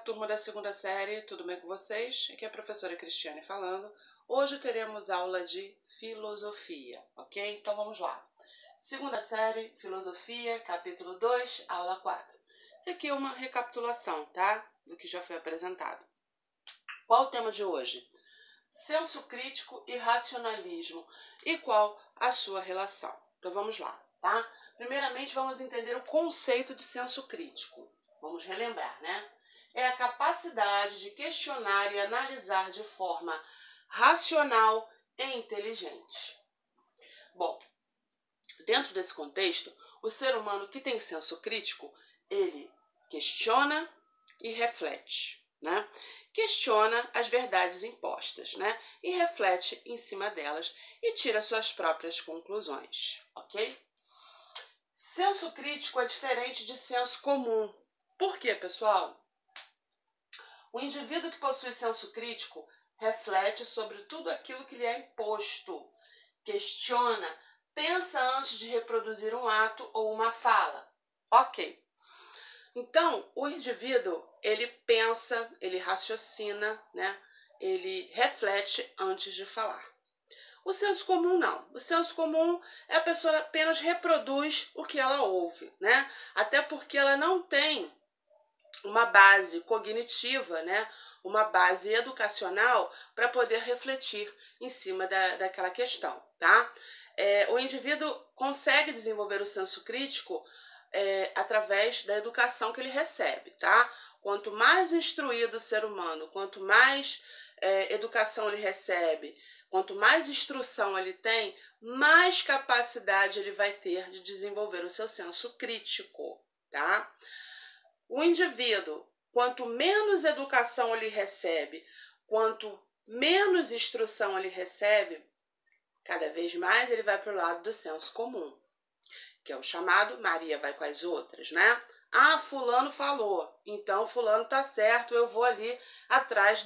turma da segunda série, tudo bem com vocês? Aqui é a professora Cristiane falando. Hoje teremos aula de filosofia, ok? Então vamos lá. Segunda série, filosofia, capítulo 2, aula 4. Isso aqui é uma recapitulação, tá? Do que já foi apresentado. Qual o tema de hoje? Senso crítico e racionalismo. E qual a sua relação? Então vamos lá, tá? Primeiramente vamos entender o conceito de senso crítico. Vamos relembrar, né? É a capacidade de questionar e analisar de forma racional e inteligente. Bom, dentro desse contexto, o ser humano que tem senso crítico, ele questiona e reflete, né? Questiona as verdades impostas, né? E reflete em cima delas e tira suas próprias conclusões, ok? Senso crítico é diferente de senso comum. Por quê, pessoal? O indivíduo que possui senso crítico reflete sobre tudo aquilo que lhe é imposto, questiona, pensa antes de reproduzir um ato ou uma fala. Ok. Então, o indivíduo, ele pensa, ele raciocina, né? Ele reflete antes de falar. O senso comum não. O senso comum é a pessoa apenas reproduz o que ela ouve, né? Até porque ela não tem uma base cognitiva, né? Uma base educacional para poder refletir em cima daquela questão, tá? O indivíduo consegue desenvolver o senso crítico através da educação que ele recebe, tá? Quanto mais instruído o ser humano, quanto mais educação ele recebe, quanto mais instrução ele tem, mais capacidade ele vai ter de desenvolver o seu senso crítico, tá? O indivíduo, quanto menos educação ele recebe, quanto menos instrução ele recebe, cada vez mais ele vai para o lado do senso comum, que é o chamado Maria vai com as outras, né? Ah, fulano falou, então fulano tá certo, eu vou ali atrás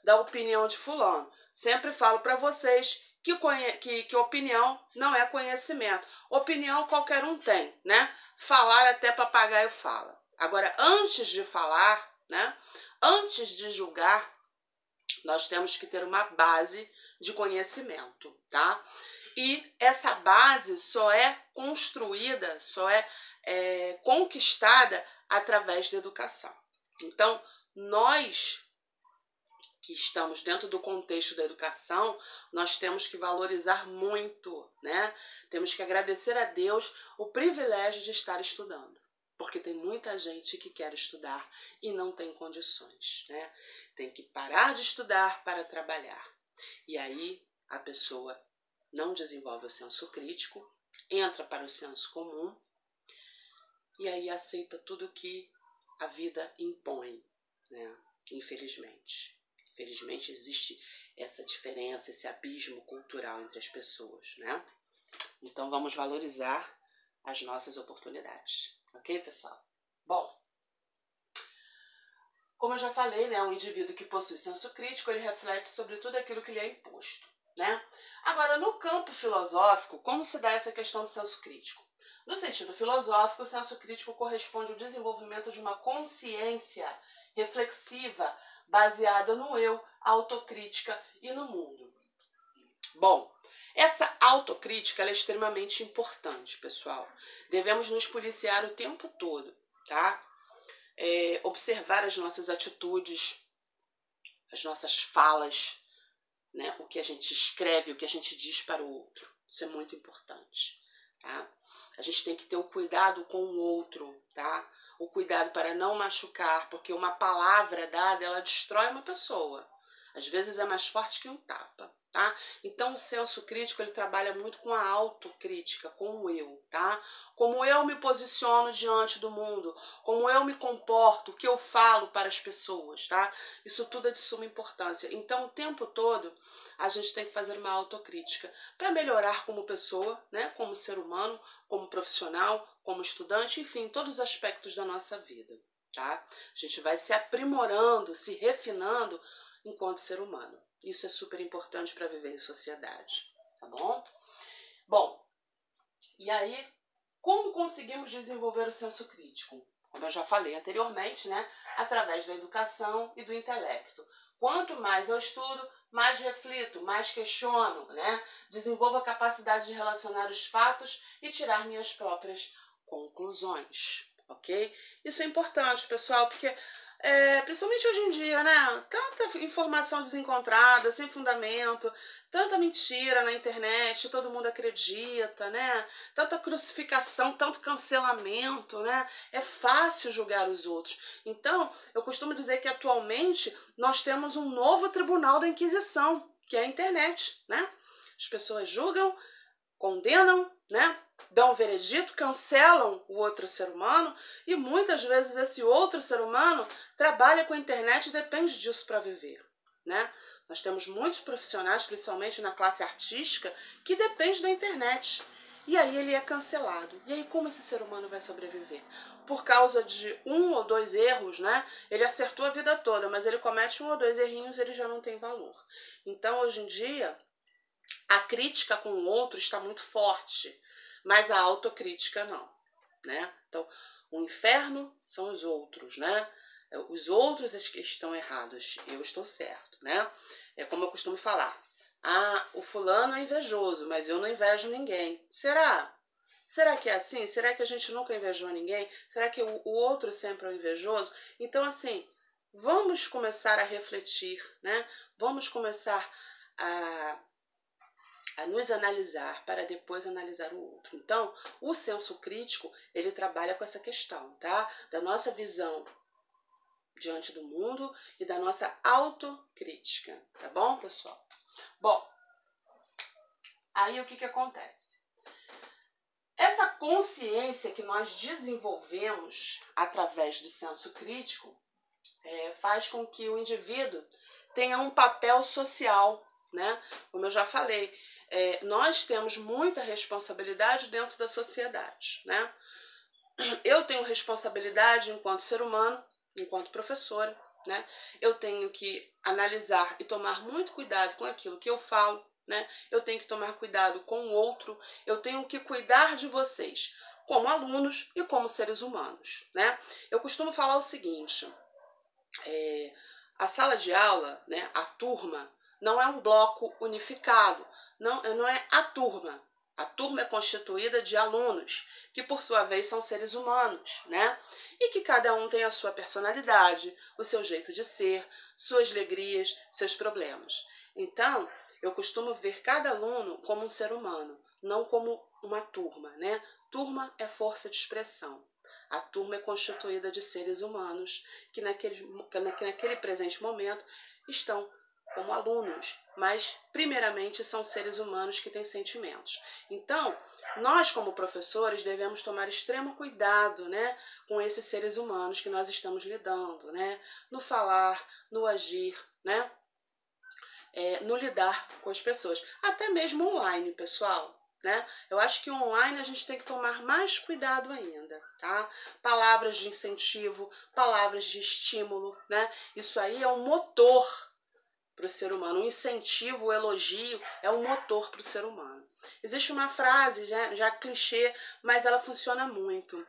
da opinião de fulano. Sempre falo para vocês que opinião não é conhecimento. Opinião qualquer um tem, né? Falar até papagaio fala. Agora, antes de falar, né? Antes de julgar, nós temos que ter uma base de conhecimento, tá? E essa base só é construída, só é conquistada através da educação. Então, nós que estamos dentro do contexto da educação, nós temos que valorizar muito, né? Temos que agradecer a Deus o privilégio de estar estudando. Porque tem muita gente que quer estudar e não tem condições, né? Tem que parar de estudar para trabalhar. E aí a pessoa não desenvolve o senso crítico, entra para o senso comum e aí aceita tudo que a vida impõe, né? Infelizmente. Infelizmente existe essa diferença, esse abismo cultural entre as pessoas, né? Então vamos valorizar as nossas oportunidades. Ok, pessoal? Bom, como eu já falei, né, um indivíduo que possui senso crítico, ele reflete sobre tudo aquilo que lhe é imposto, né? Agora, no campo filosófico, como se dá essa questão do senso crítico? No sentido filosófico, o senso crítico corresponde ao desenvolvimento de uma consciência reflexiva baseada no eu, autocrítica e no mundo. Bom, essa autocrítica ela é extremamente importante, pessoal. Devemos nos policiar o tempo todo, tá? Observar as nossas atitudes, as nossas falas, né? O que a gente escreve, o que a gente diz para o outro. Isso é muito importante, tá? A gente tem que ter o cuidado com o outro, tá? O cuidado para não machucar, porque uma palavra dada, ela destrói uma pessoa. Às vezes é mais forte que um tapa, tá? Então o senso crítico, ele trabalha muito com a autocrítica, com o eu, tá? Como eu me posiciono diante do mundo, como eu me comporto, o que eu falo para as pessoas, tá? Isso tudo é de suma importância. Então o tempo todo a gente tem que fazer uma autocrítica para melhorar como pessoa, né? Como ser humano, como profissional, como estudante, enfim, todos os aspectos da nossa vida, tá? A gente vai se aprimorando, se refinando enquanto ser humano. Isso é super importante para viver em sociedade, tá bom? Bom, e aí, como conseguimos desenvolver o senso crítico? como eu já falei anteriormente, né? Através da educação e do intelecto. Quanto mais eu estudo, mais reflito, mais questiono, né? Desenvolvo a capacidade de relacionar os fatos e tirar minhas próprias conclusões, ok? Isso é importante, pessoal, porque principalmente hoje em dia, né? Tanta informação desencontrada, sem fundamento, tanta mentira na internet, todo mundo acredita, né? Tanta crucificação, tanto cancelamento, né? É fácil julgar os outros. Então, eu costumo dizer que atualmente nós temos um novo tribunal da Inquisição, que é a internet, né? As pessoas julgam, condenam, né? Dão um veredito, cancelam o outro ser humano e muitas vezes esse outro ser humano trabalha com a internet e depende disso para viver, né? Nós temos muitos profissionais, principalmente na classe artística, que depende da internet. E aí ele é cancelado. E aí como esse ser humano vai sobreviver? Por causa de 1 ou 2 erros, né? Ele acertou a vida toda, mas ele comete 1 ou 2 errinhos, ele já não tem valor. Então, hoje em dia, a crítica com o outro está muito forte, mas a autocrítica não, né? Então, o inferno são os outros, né? Os outros que estão errados, eu estou certo, né? É como eu costumo falar. Ah, o fulano é invejoso, mas eu não invejo ninguém. Será? Será que é assim? Será que a gente nunca invejou ninguém? Será que o outro sempre é o invejoso? Então, assim, vamos começar a refletir, né? Vamos começar a nos analisar para depois analisar o outro. Então, o senso crítico, ele trabalha com essa questão, tá? Da nossa visão diante do mundo e da nossa autocrítica, tá bom, pessoal? Bom, aí o que acontece? Essa consciência que nós desenvolvemos através do senso crítico faz com que o indivíduo tenha um papel social, né? Como eu já falei, nós temos muita responsabilidade dentro da sociedade, né? Eu tenho responsabilidade enquanto ser humano, enquanto professora, né? Eu tenho que analisar e tomar muito cuidado com aquilo que eu falo, né? Eu tenho que tomar cuidado com o outro, eu tenho que cuidar de vocês como alunos e como seres humanos, né? Eu costumo falar o seguinte, a sala de aula, né, a turma, não é um bloco unificado, não é a turma. A turma é constituída de alunos, que por sua vez são seres humanos, né? E que cada um tem a sua personalidade, o seu jeito de ser, suas alegrias, seus problemas. Então, eu costumo ver cada aluno como um ser humano, não como uma turma, né? Turma é força de expressão. A turma é constituída de seres humanos que naquele presente momento estão como alunos, mas primeiramente são seres humanos que têm sentimentos. Então, nós como professores devemos tomar extremo cuidado, né, com esses seres humanos que nós estamos lidando, né, no falar, no agir, né, no lidar com as pessoas, até mesmo online, pessoal. Né? Eu acho que online a gente tem que tomar mais cuidado ainda, tá? Palavras de incentivo, palavras de estímulo, né? Isso aí é um motor para o ser humano. O incentivo, o elogio é um motor para o ser humano. Existe uma frase, já clichê, mas ela funciona muito.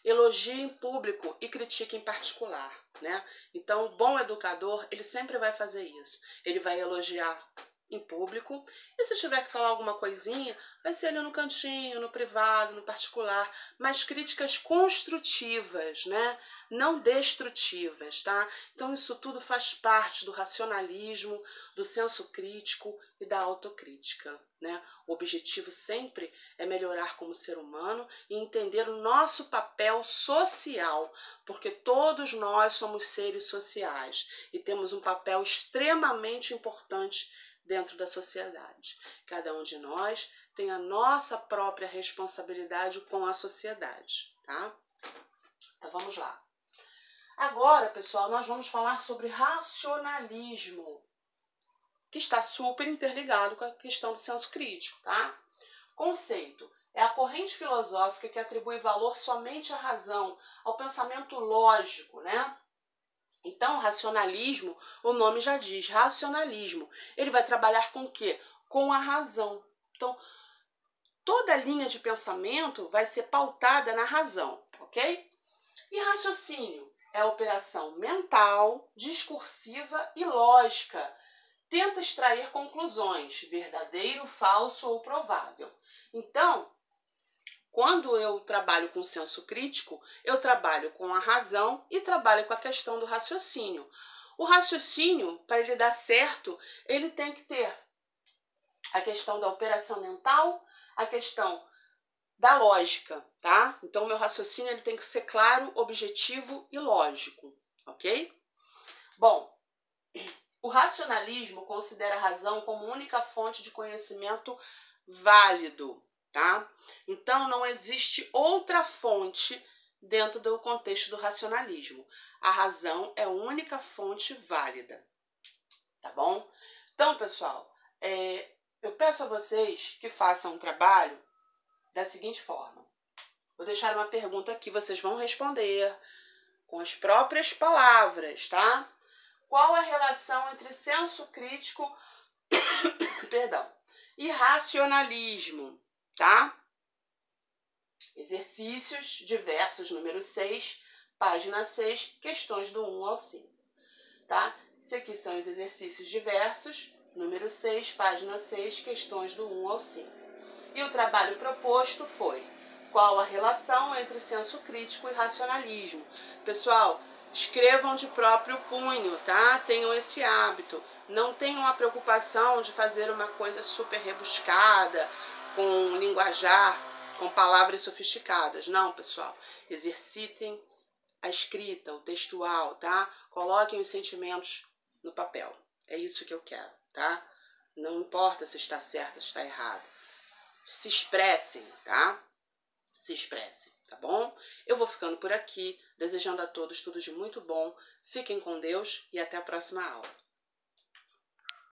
Elogie em público e critique em particular, né? Então, o bom educador, ele sempre vai fazer isso. Ele vai elogiar em público, e se tiver que falar alguma coisinha, vai ser ali no cantinho, no privado, no particular, mas críticas construtivas, né? Não destrutivas, tá? Então isso tudo faz parte do racionalismo, do senso crítico e da autocrítica, né? O objetivo sempre é melhorar como ser humano e entender o nosso papel social, porque todos nós somos seres sociais e temos um papel extremamente importante dentro da sociedade. Cada um de nós tem a nossa própria responsabilidade com a sociedade, tá? Então vamos lá. Agora, pessoal, nós vamos falar sobre racionalismo, que está super interligado com a questão do senso crítico, tá? Conceito é a corrente filosófica que atribui valor somente à razão, ao pensamento lógico, né? Então, racionalismo, o nome já diz, racionalismo. Ele vai trabalhar com o quê? Com a razão. Então, toda linha de pensamento vai ser pautada na razão, ok? E raciocínio é a operação mental, discursiva e lógica. Tenta extrair conclusões, verdadeiro, falso ou provável. Então, quando eu trabalho com senso crítico, eu trabalho com a razão e trabalho com a questão do raciocínio. O raciocínio, para ele dar certo, ele tem que ter a questão da operação mental, a questão da lógica, tá? Então, o meu raciocínio ele tem que ser claro, objetivo e lógico, ok? Bom, o racionalismo considera a razão como única fonte de conhecimento válido, tá? Então, não existe outra fonte dentro do contexto do racionalismo. A razão é a única fonte válida, tá bom? Então, pessoal, eu peço a vocês que façam um trabalho da seguinte forma. Vou deixar uma pergunta aqui, vocês vão responder com as próprias palavras, tá? Qual a relação entre senso crítico e racionalismo, tá? Exercícios diversos, número 6, página 6, questões do 1 ao 5, tá? Esses aqui são os exercícios diversos, número 6, página 6, questões do 1 ao 5. E o trabalho proposto foi: qual a relação entre senso crítico e racionalismo? Pessoal, escrevam de próprio punho, tá? Tenham esse hábito. Não tenham a preocupação de fazer uma coisa super rebuscada, com linguajar, com palavras sofisticadas. Não, pessoal. Exercitem a escrita, o textual, tá? Coloquem os sentimentos no papel. É isso que eu quero, tá? Não importa se está certo ou se está errado. Se expressem, tá? Se expressem, tá bom? Eu vou ficando por aqui, desejando a todos tudo de muito bom. Fiquem com Deus e até a próxima aula.